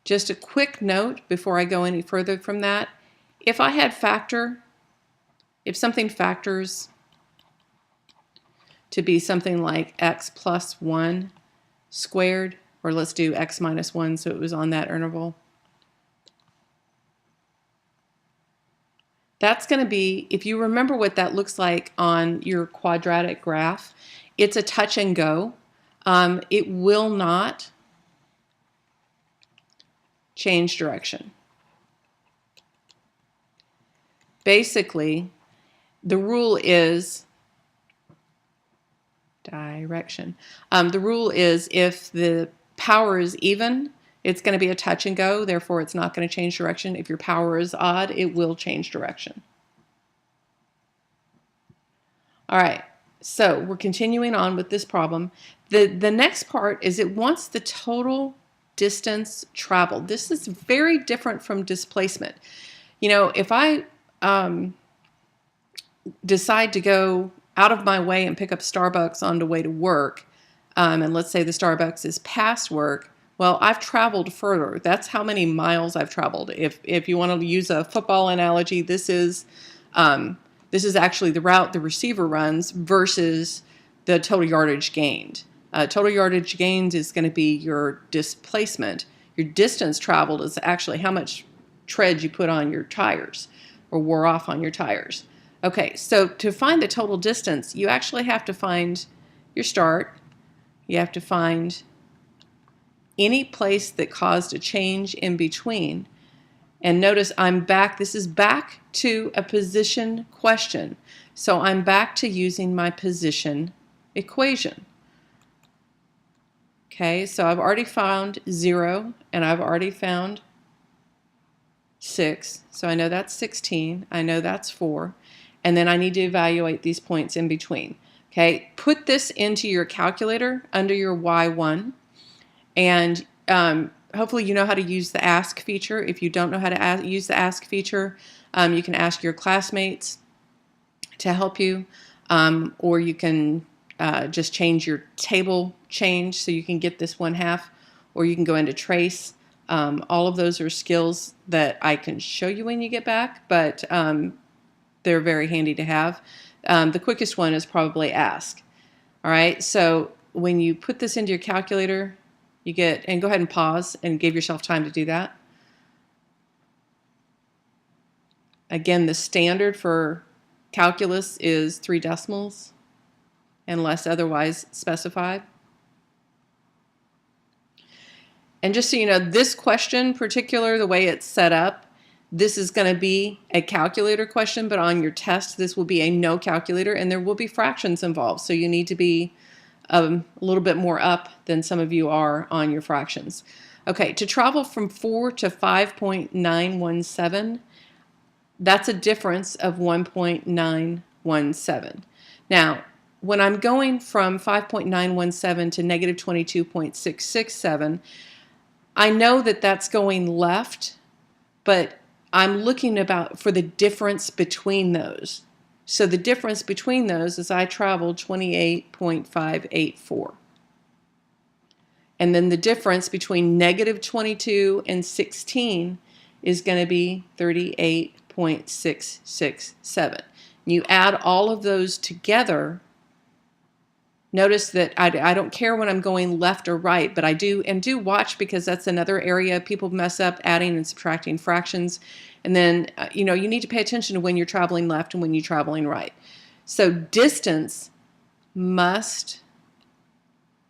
Just a quick note before I go any further from that. If I had if something factors to be something like x plus 1 squared, or let's do x minus 1 so it was on that interval. That's going to be, if you remember what that looks like on your quadratic graph, it's a touch and go. It will not change direction. Basically, the rule is direction. The rule is if the power is even, it's going to be a touch and go, therefore it's not going to change direction. If your power is odd, it will change direction. All right, so we're continuing on with this problem. The next part is it wants the total distance traveled. This is very different from displacement. You know, if I decide to go out of my way and pick up Starbucks on the way to work, and let's say the Starbucks is past work, well, I've traveled further. That's how many miles I've traveled. If you want to use a football analogy, this is actually the route the receiver runs versus the total yardage gained. Total yardage gained is going to be your displacement. Your distance traveled is actually how much tread you put on your tires or wore off on your tires. Okay, so to find the total distance, you actually have to find your start. You have to find any place that caused a change in between. And notice I'm back, this is back to a position question. So I'm back to using my position equation. Okay, so I've already found 0 and I've already found 6. So I know that's 16, I know that's 4. And then I need to evaluate these points in between. Okay, put this into your calculator under your Y1, and hopefully you know how to use the ask feature. If you don't know how to use the ask feature, you can ask your classmates to help you, or you can just change your table change so you can get this 1/2, or you can go into trace. All of those are skills that I can show you when you get back, but they're very handy to have. The quickest one is probably ask. All right, so when you put this into your calculator, you get, and go ahead and pause and give yourself time to do that. Again, the standard for calculus is 3 decimals unless otherwise specified. And just so you know, this question in particular, the way it's set up, this is going to be a calculator question, but on your test, this will be a no calculator, and there will be fractions involved. So you need to be a little bit more up than some of you are on your fractions. Okay, to travel from 4 to 5.917, that's a difference of 1.917. Now, when I'm going from 5.917 to negative 22.667, I know that that's going left, but I'm looking for the difference between those. So the difference between those is I traveled 28.584. And then the difference between negative 22 and 16 is going to be 38.667. You add all of those together. Notice that I don't care when I'm going left or right, but I do watch, because that's another area people mess up, adding and subtracting fractions. And then, you need to pay attention to when you're traveling left and when you're traveling right. So distance must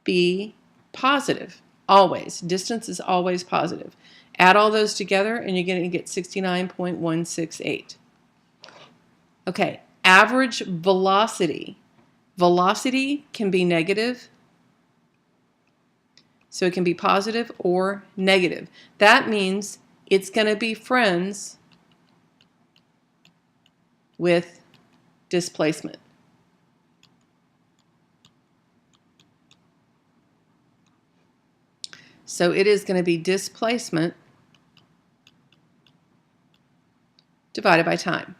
be positive, always. Distance is always positive. Add all those together and you're going to get 69.168. Okay, average velocity. Velocity can be negative, so it can be positive or negative. That means it's going to be friends with displacement. So it is going to be displacement divided by time.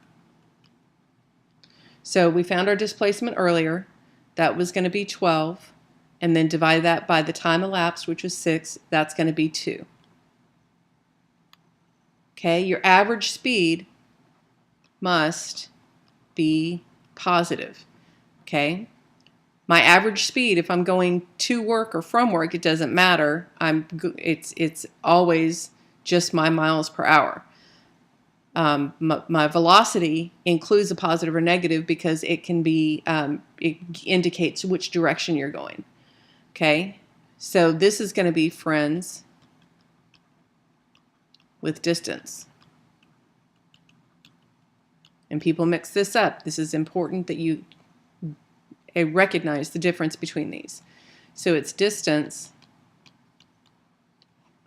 So we found our displacement earlier. That was going to be 12. And then divide that by the time elapsed, which was 6. That's going to be 2. Okay, your average speed must be positive. Okay, my average speed, if I'm going to work or from work, it doesn't matter. It's always just my miles per hour. My velocity includes a positive or negative because it can be, it indicates which direction you're going. Okay, so this is going to be friends with distance. And people mix this up. This is important that you recognize the difference between these. So it's distance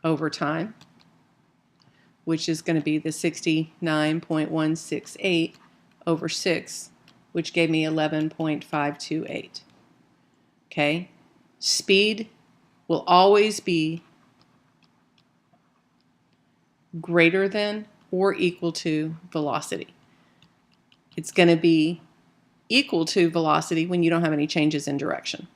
over time, which is going to be the 69.168 over 6, which gave me 11.528. Okay? Speed will always be greater than or equal to velocity. It's going to be equal to velocity when you don't have any changes in direction.